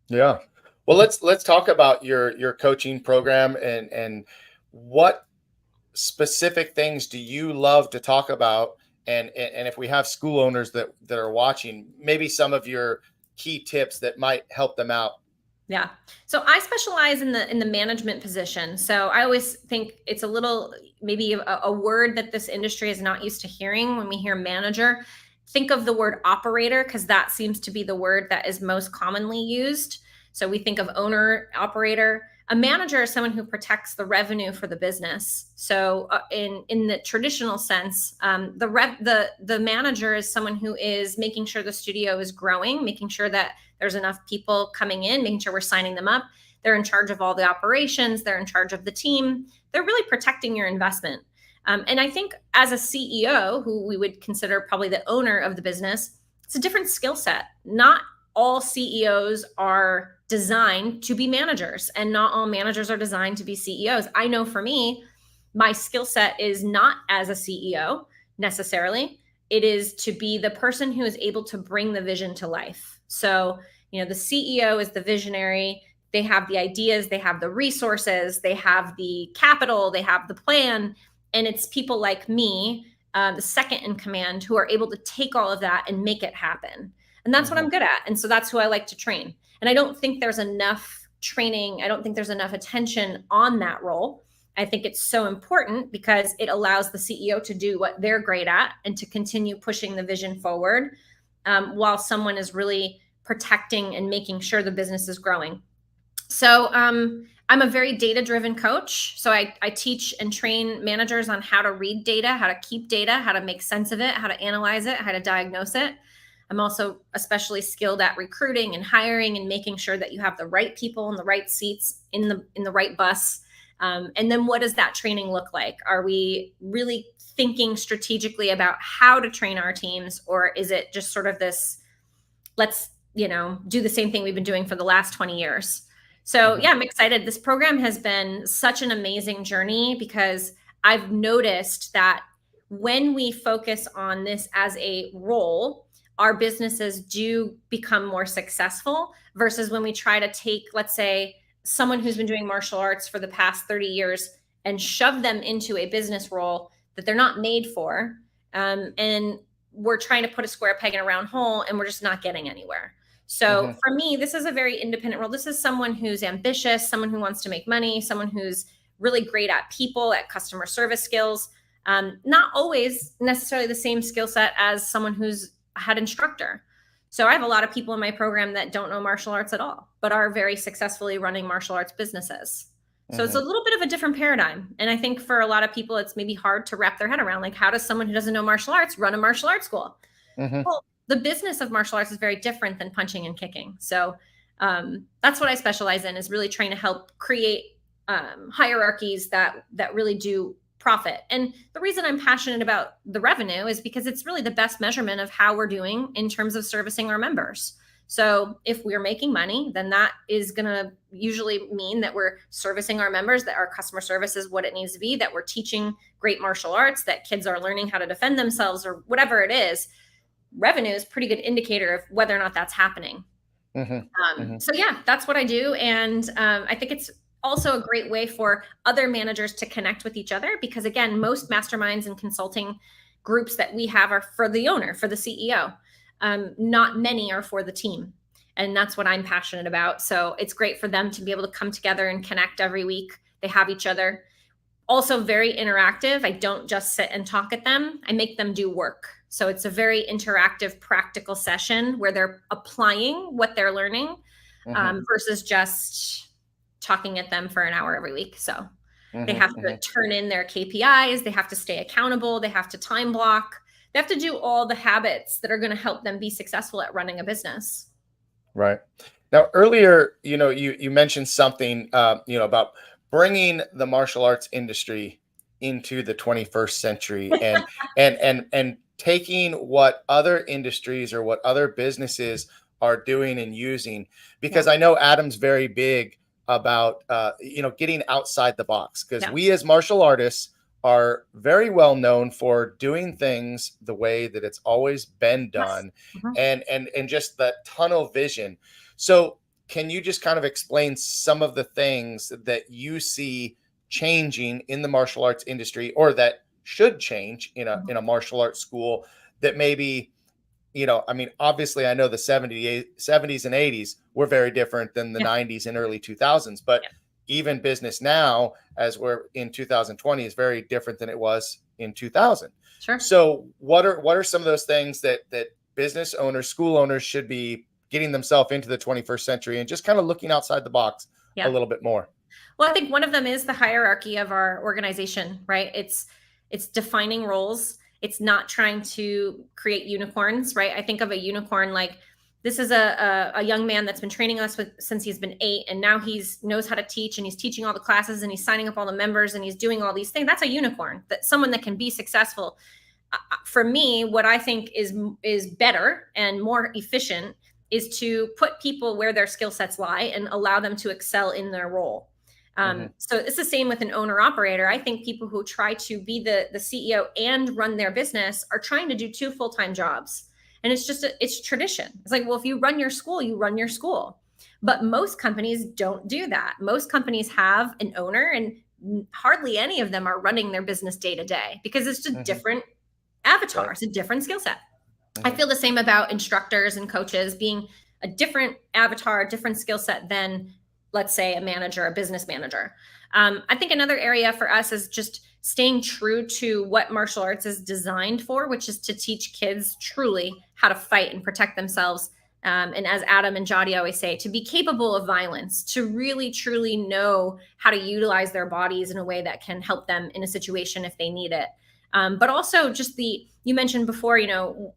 Yeah. Well, let's talk about your coaching program and what specific things do you love to talk about? And if we have school owners that are watching, maybe some of your key tips that might help them out. Yeah. So I specialize in the management position. So I always think it's a little, maybe a word that this industry is not used to hearing. When we hear manager, think of the word operator, because that seems to be the word that is most commonly used. So we think of owner, operator. A manager is someone who protects the revenue for the business. So in the traditional sense, the manager is someone who is making sure the studio is growing, making sure that there's enough people coming in, making sure we're signing them up. They're in charge of all the operations. They're in charge of the team. They're really protecting your investment. And I think as a CEO, who we would consider probably the owner of the business, it's a different skill set. Not all CEOs are designed to be managers, and not all managers are designed to be CEOs. I know for me, my skill set is not as a CEO necessarily. It is to be the person who is able to bring the vision to life. So, the CEO is the visionary. They have the ideas, they have the resources, they have the capital, they have the plan. And it's people like me, the second in command, who are able to take all of that and make it happen. And that's what I'm good at. And so that's who I like to train. And I don't think there's enough training. I don't think there's enough attention on that role. I think it's so important because it allows the CEO to do what they're great at and to continue pushing the vision forward, while someone is really protecting and making sure the business is growing. So I'm a very data-driven coach. So I teach and train managers on how to read data, how to keep data, how to make sense of it, how to analyze it, how to diagnose it. I'm also especially skilled at recruiting and hiring and making sure that you have the right people in the right seats in the right bus. And then what does that training look like? Are we really thinking strategically about how to train our teams, or is it just sort of this, let's, do the same thing we've been doing for the last 20 years? So yeah, I'm excited. This program has been such an amazing journey because I've noticed that when we focus on this as a role, our businesses do become more successful versus when we try to take, let's say, someone who's been doing martial arts for the past 30 years and shove them into a business role that they're not made for. And we're trying to put a square peg in a round hole and we're just not getting anywhere. So for me, this is a very independent role. This is someone who's ambitious, someone who wants to make money, someone who's really great at people, at customer service skills, not always necessarily the same skill set as someone who's a head instructor. So I have a lot of people in my program that don't know martial arts at all, but are very successfully running martial arts businesses. So it's a little bit of a different paradigm. And I think for a lot of people, it's maybe hard to wrap their head around, like, how does someone who doesn't know martial arts run a martial arts school? Well, the business of martial arts is very different than punching and kicking. So that's what I specialize in, is really trying to help create hierarchies that really do profit. And the reason I'm passionate about the revenue is because it's really the best measurement of how we're doing in terms of servicing our members. So if we're making money, then that is going to usually mean that we're servicing our members, that our customer service is what it needs to be, that we're teaching great martial arts, that kids are learning how to defend themselves, or whatever it is. Revenue is a pretty good indicator of whether or not that's happening. So yeah, that's what I do. And I think it's also a great way for other managers to connect with each other, because again, most masterminds and consulting groups that we have are for the owner, for the CEO. Not many are for the team. And that's what I'm passionate about. So it's great for them to be able to come together and connect every week. They have each other. Also very interactive. I don't just sit and talk at them. I make them do work. So it's a very interactive, practical session where they're applying what they're learning versus just talking at them for an hour every week. So they have to turn in their KPIs. They have to stay accountable. They have to time block. They have to do all the habits that are going to help them be successful at running a business. Right. Now, earlier, you mentioned something, about bringing the martial arts industry into the 21st century and taking what other industries or what other businesses are doing and using, because I know Adam's very big about, getting outside the box, because we as martial artists are very well known for doing things the way that it's always been done, and just that tunnel vision. So can you just kind of explain some of the things that you see changing in the martial arts industry, or that should change in a martial arts school, that maybe, obviously I know the 70s and 80s were very different than the 90s and early 2000s, but even business now, as we're in 2020, is very different than it was in 2000. Sure. So what are some of those things that business owners, school owners should be getting themselves into the 21st century and just kind of looking outside the box a little bit more? Well, I think one of them is the hierarchy of our organization, right? It's defining roles. It's not trying to create unicorns, right? I think of a unicorn like, this is a young man that's been training us since he's been 8, and now knows how to teach, and he's teaching all the classes, and he's signing up all the members, and he's doing all these things. That's a unicorn. That's someone that can be successful. For me, what I think is better and more efficient is to put people where their skill sets lie and allow them to excel in their role. So it's the same with an owner operator. I think people who try to be the CEO and run their business are trying to do 2 full-time jobs. And it's tradition. It's like, well, if you run your school, you run your school. But most companies don't do that. Most companies have an owner, and hardly any of them are running their business day to day because it's just different avatar. Right. It's a different skill set. I feel the same about instructors and coaches being a different avatar, a different skill set than, let's say, a manager, a business manager. I think another area for us is just staying true to what martial arts is designed for, which is to teach kids truly how to fight and protect themselves. And as Adam and Jody always say, to be capable of violence, to really, truly know how to utilize their bodies in a way that can help them in a situation if they need it. But also just you mentioned before,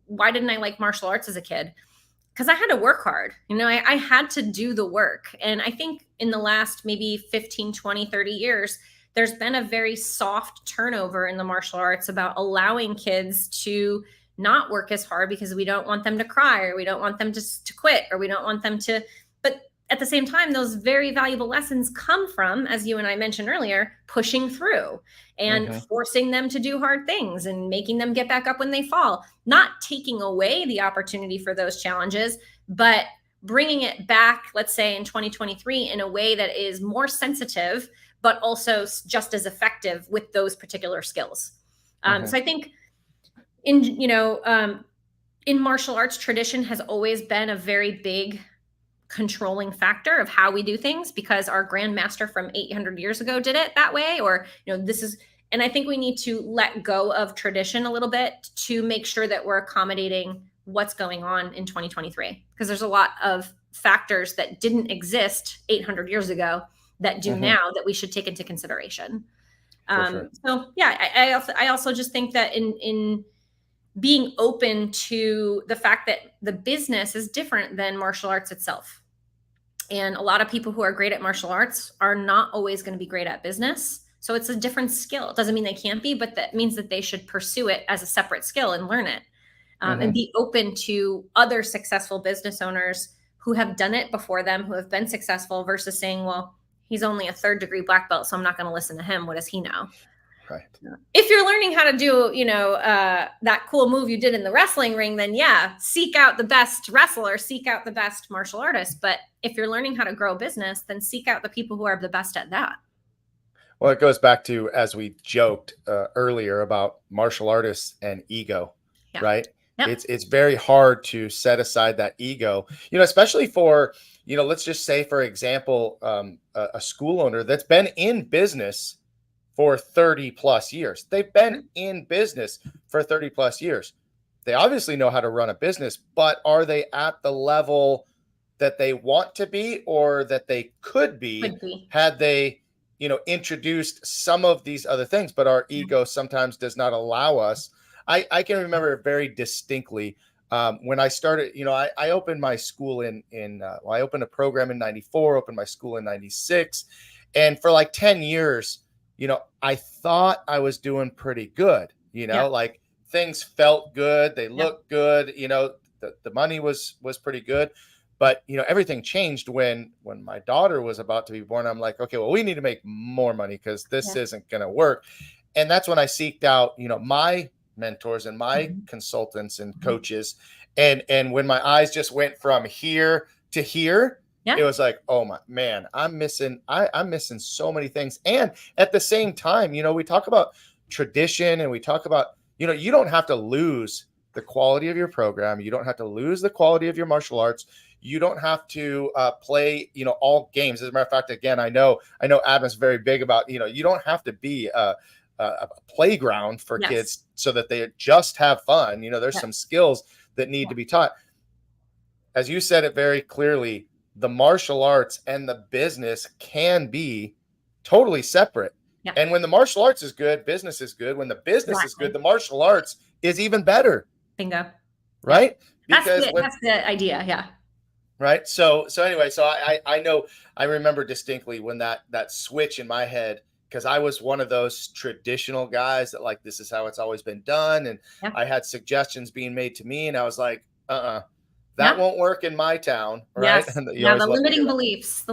why didn't I like martial arts as a kid? Because I had to work hard. I had to do the work. And I think in the last maybe 15, 20, 30 years, there's been a very soft turnover in the martial arts about allowing kids to not work as hard because we don't want them to cry, or we don't want them to quit, or we don't want them to. But at the same time, those very valuable lessons come from, as you and I mentioned earlier, pushing through and forcing them to do hard things and making them get back up when they fall, not taking away the opportunity for those challenges, but bringing it back, let's say in 2023, in a way that is more sensitive, but also just as effective with those particular skills. So I think in martial arts, tradition has always been a very big controlling factor of how we do things, because our grandmaster from 800 years ago did it that way, or and I think we need to let go of tradition a little bit to make sure that we're accommodating what's going on in 2023, because there's a lot of factors that didn't exist 800 years ago that do now that we should take into consideration. Sure. So yeah, I also just think that in being open to the fact that the business is different than martial arts itself. And a lot of people who are great at martial arts are not always going to be great at business. So it's a different skill. It doesn't mean they can't be, but that means that they should pursue it as a separate skill and learn it. And be open to other successful business owners who have done it before them, who have been successful, versus saying, well, he's only a 3rd degree black belt, so I'm not going to listen to him. What does he know? Right. If you're learning how to do, that cool move you did in the wrestling ring, then seek out the best wrestler, seek out the best martial artist. But if you're learning how to grow a business, then seek out the people who are the best at that. Well, it goes back to, as we joked earlier, about martial artists and ego, right? Yep. It's very hard to set aside that ego, especially for, let's just say, for example, a school owner that's been in business for 30 plus years. They've been in business for 30 plus years. They obviously know how to run a business, but are they at the level that they want to be, or that they could be had they, introduced some of these other things? But our ego sometimes does not allow us. I can remember very distinctly when I started, I opened my school I opened a program in 94, opened my school in 96. And for like 10 years, I thought I was doing pretty good, like things felt good. They looked good. The money was pretty good, but everything changed when my daughter was about to be born. I'm like, okay, well, we need to make more money because this isn't going to work. And that's when I seeked out, my mentors and my consultants and coaches. And when my eyes just went from here to here, it was like, oh my man, I'm missing so many things. And at the same time, we talk about tradition, and we talk about, you don't have to lose the quality of your program. You don't have to lose the quality of your martial arts. You don't have to play, all games. As a matter of fact, again, I know Adam's very big about, you don't have to be a playground for kids so that they just have fun. There's some skills that need to be taught. As you said it very clearly, the martial arts and the business can be totally separate. Yeah. And when the martial arts is good, business is good. When the business is good, the martial arts is even better. Bingo. Right? Yeah. That's the idea. Yeah. Right. So anyway, I remember distinctly when that switch in my head, because I was one of those traditional guys that like, this is how it's always been done. And I had suggestions being made to me, and I was like, that won't work in my town, right? Yes. The limiting beliefs.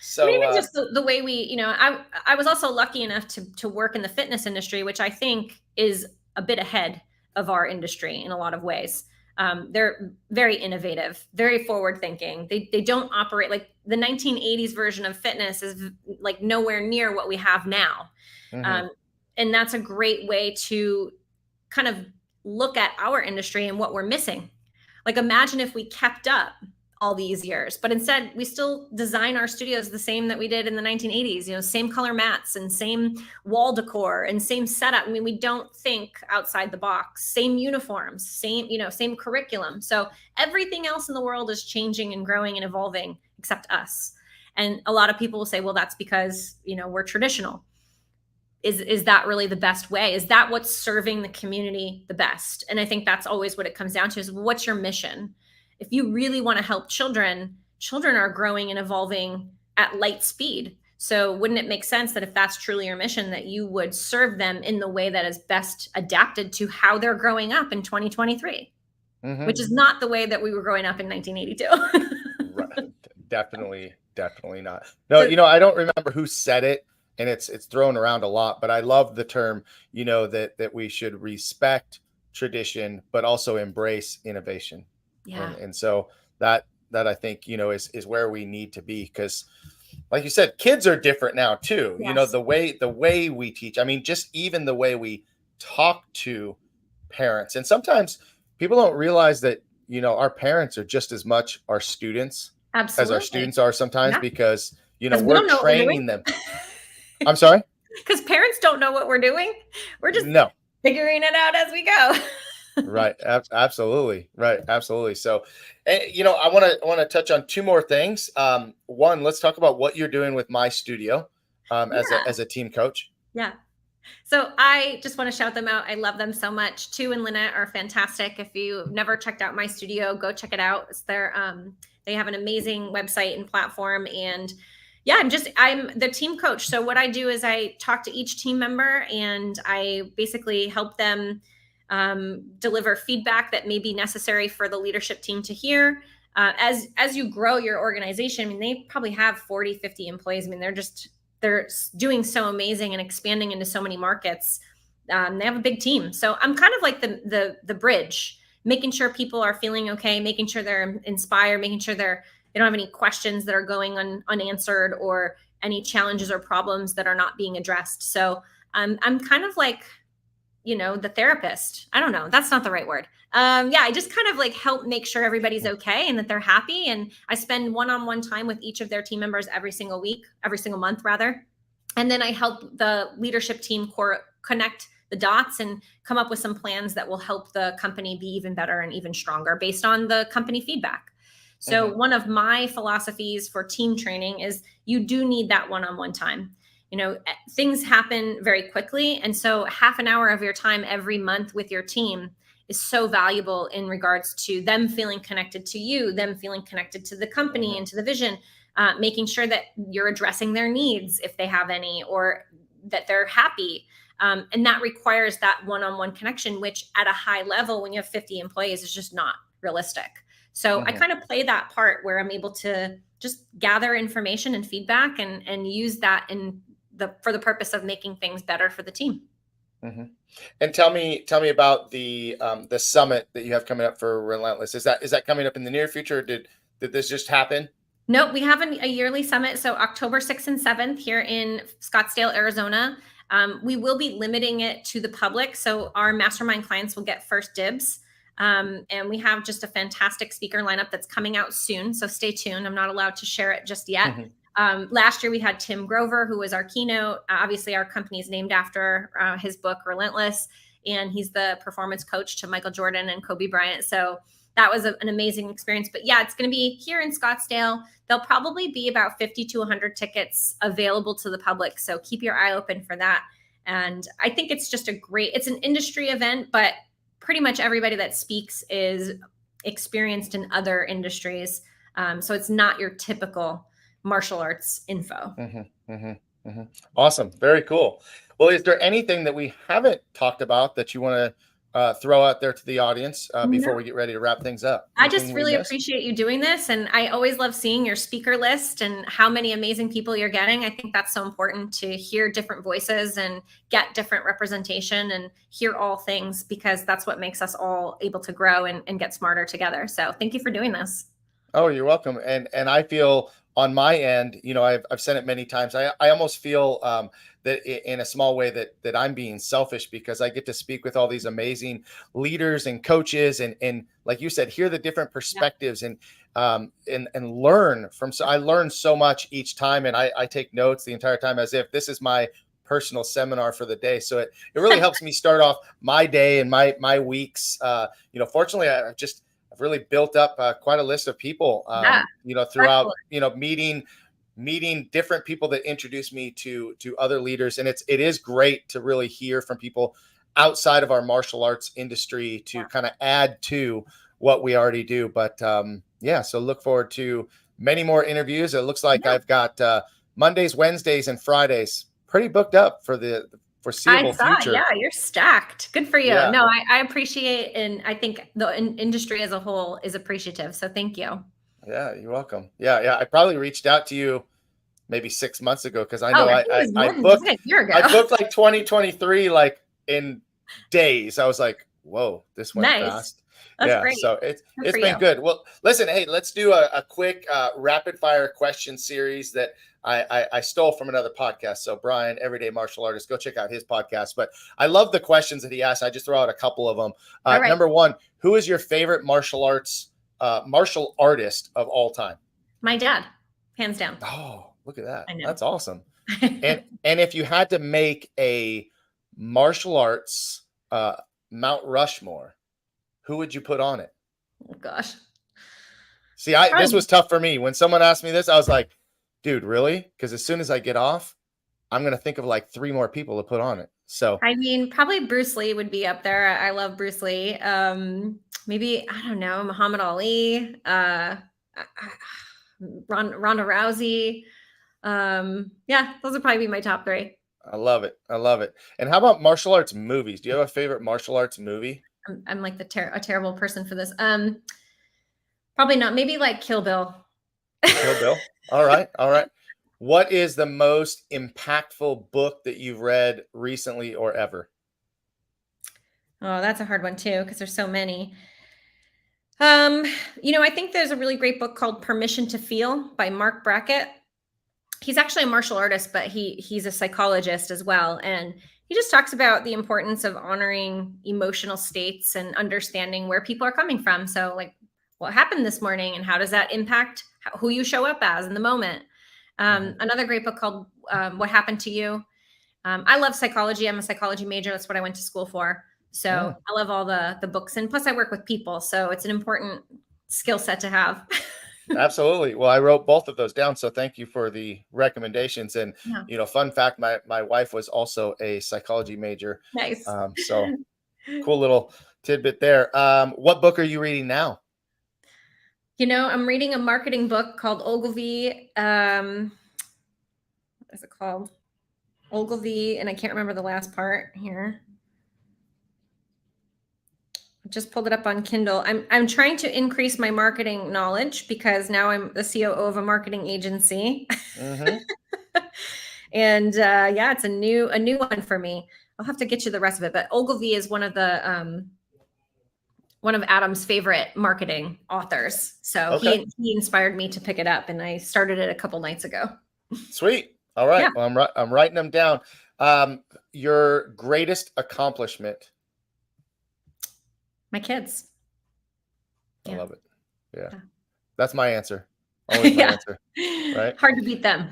So even just the way we, I was also lucky enough to work in the fitness industry, which I think is a bit ahead of our industry in a lot of ways. They're very innovative, very forward thinking. They don't operate like the 1980s version of fitness is like nowhere near what we have now. And that's a great way to kind of look at our industry and what we're missing. Like imagine if we kept up all these years, but instead we still design our studios the same that we did in the 1980s, same color mats and same wall decor and same setup. I mean, we don't think outside the box, same uniforms, same curriculum. So everything else in the world is changing and growing and evolving except us. And a lot of people will say, well, that's because, we're traditional. Is that really the best way? Is that what's serving the community the best? And I think that's always what it comes down to is what's your mission? If you really want to help children are growing and evolving at light speed. So wouldn't it make sense that if that's truly your mission, that you would serve them in the way that is best adapted to how they're growing up in 2023, which is not the way that we were growing up in 1982. Right. Definitely not. No, I don't remember who said it, and it's thrown around a lot, but I love the term, that we should respect tradition, but also embrace innovation. Yeah. And so that I think, is where we need to be, because like you said, kids are different now too. Yes. The way we teach, I mean, just even the way we talk to parents. And sometimes people don't realize that, our parents are just as much our students as our students are sometimes, because, we're training them. I'm sorry? Because parents don't know what we're doing. We're just figuring it out as we go. Right. Absolutely. Right. Absolutely. So, I want to touch on two more things. One, let's talk about what you're doing with My Studio as a team coach. Yeah. So I just want to shout them out. I love them so much. Tu and Lynette are fantastic. If you've never checked out My Studio, go check it out. It's they have an amazing website and platform. And yeah, I'm the team coach. So what I do is I talk to each team member and I basically help them deliver feedback that may be necessary for the leadership team to hear. As you grow your organization, I mean, they probably have 40, 50 employees. I mean, they're doing so amazing and expanding into so many markets. They have a big team. So I'm kind of like the bridge, making sure people are feeling okay, making sure they're inspired, making sure they don't have any questions that are going unanswered or any challenges or problems that are not being addressed. So I'm kind of like, the therapist. I don't know. That's not the right word. I just kind of like help make sure everybody's okay and that they're happy. And I spend one-on-one time with each of their team members every single month rather. And then I help the leadership team connect the dots and come up with some plans that will help the company be even better and even stronger based on the company feedback. So one of my philosophies for team training is you do need that one-on-one time. Things happen very quickly. And so half an hour of your time every month with your team is so valuable in regards to them feeling connected to you, them feeling connected to the company and to the vision, making sure that you're addressing their needs if they have any, or that they're happy. And that requires that one-on-one connection, which at a high level, when you have 50 employees, is just not realistic. So I kind of play that part where I'm able to just gather information and feedback and use that for the purpose of making things better for the team. And tell me about the summit that you have coming up for Relentless. Is that coming up in the near future? Or did this just happen? Nope, we have a yearly summit. So October 6th and 7th here in Scottsdale, Arizona. We will be limiting it to the public. So our mastermind clients will get first dibs. And we have just a fantastic speaker lineup that's coming out soon. So stay tuned. I'm not allowed to share it just yet. Last year we had Tim Grover, who was our keynote. Obviously our company is named after his book, Relentless, and he's the performance coach to Michael Jordan and Kobe Bryant. So that was an amazing experience. But yeah, it's going to be here in Scottsdale. There'll probably be about 50 to 100 tickets available to the public. So keep your eye open for that. And I think it's just it's an industry event, but pretty much everybody that speaks is experienced in other industries. So it's not your typical martial arts info. Awesome. Very cool. Well, is there anything that we haven't talked about that you want to throw out there to the audience before No. we get ready to wrap things up? I just Anything we really missed? appreciate you doing this. And I always love seeing your speaker list and how many amazing people you're getting. I think that's so important to hear different voices and get different representation and hear all things, because that's what makes us all able to grow and get smarter together. So thank you for doing this. Oh, you're welcome. And I feel on my end, I've said it many times. I almost feel that in a small way that I'm being selfish, because I get to speak with all these amazing leaders and coaches, and like you said, hear the different perspectives and learn from. So I learn so much each time, and I take notes the entire time as if this is my personal seminar for the day. So it really helps me start off my day and my weeks. Fortunately, I've really built up quite a list of people, throughout, meeting different people that introduce me to other leaders. And it is great to really hear from people outside of our martial arts industry to kind of add to what we already do. But so look forward to many more interviews. It looks like I've got Mondays, Wednesdays, and Fridays pretty booked up for the foreseeable future. Yeah, you're stacked. Good for you. Yeah. No, I appreciate, and I think the industry as a whole is appreciative. So thank you. Yeah, you're welcome. Yeah. I probably reached out to you maybe 6 months ago, because I know I booked a year ago. I booked like 2023 like in days. I was like, whoa, this went fast. That's great. So it's been good. Well, listen, hey, let's do a quick rapid fire question series that I stole from another podcast. So Brian, Everyday Martial Artist, go check out his podcast. But I love the questions that he asked. I just throw out a couple of them. Number one, who is your favorite martial artist of all time? My dad, hands down. Oh, look at that. I know. That's awesome. and if you had to make a martial arts Mount Rushmore, who would you put on it? Oh gosh. See, this was tough for me. When someone asked me this, I was like, dude, really? Because as soon as I get off, I'm going to think of like 3 more people to put on it. So I mean, probably Bruce Lee would be up there. I love Bruce Lee. Maybe, I don't know, Muhammad Ali, Ronda Rousey. Those would probably be my top 3. I love it. And how about martial arts movies? Do you have a favorite martial arts movie? I'm like a terrible person for this. Probably not. Maybe like Kill Bill. Kill Bill. All right. What is the most impactful book that you've read recently or ever? Oh, that's a hard one too, because there's so many. I think there's a really great book called Permission to Feel by Mark Brackett. He's actually a martial artist, but he's a psychologist as well. And he just talks about the importance of honoring emotional states and understanding where people are coming from. So like, what happened this morning and how does that impact who you show up as in the moment? Another great book called What Happened to You. I love psychology. I'm a psychology major. That's what I went to school for. So I love all the books, and plus I work with people. So it's an important skill set to have. Absolutely. Well, I wrote both of those down. So thank you for the recommendations. And, fun fact, my wife was also a psychology major. Nice. So cool little tidbit there. What book are you reading now? I'm reading a marketing book called Ogilvy. What is it called? Ogilvy. And I can't remember the last part here. Just pulled it up on Kindle. I'm trying to increase my marketing knowledge, because now I'm the COO of a marketing agency. And it's a new one for me. I'll have to get you the rest of it. But Ogilvy is one of Adam's favorite marketing authors. So he inspired me to pick it up, and I started it a couple nights ago. Sweet. All right. Yeah. Well, I'm writing them down. Your greatest accomplishment? My kids. I love it. Yeah. That's my answer. Always my answer. Right? Hard to beat them.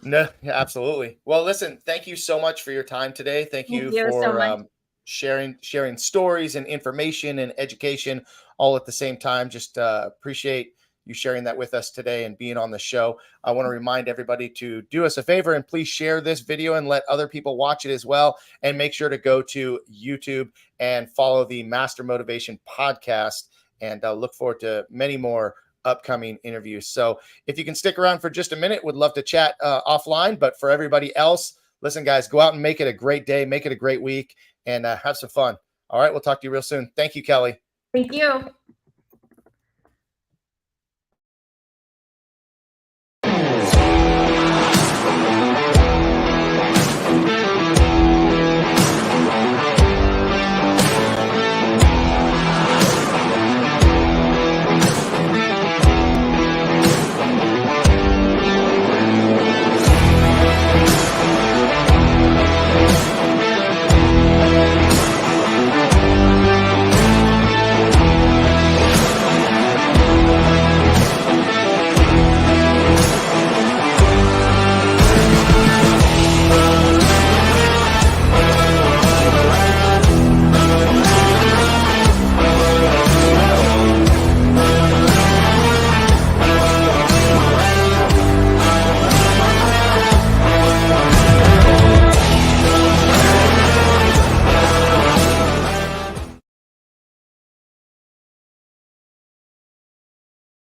No, absolutely. Well, listen, thank you so much for your time today. Thank you for sharing stories and information and education all at the same time. Just appreciate you sharing that with us today and being on the show. I want to remind everybody to do us a favor and please share this video and let other people watch it as well. And make sure to go to YouTube and follow the Master Motivation podcast, and look forward to many more upcoming interviews. So if you can stick around for just a minute, would love to chat offline. But for everybody else, listen, guys, go out and make it a great day, make it a great week, and have some fun. All right. We'll talk to you real soon. Thank you, Kelly. Thank you.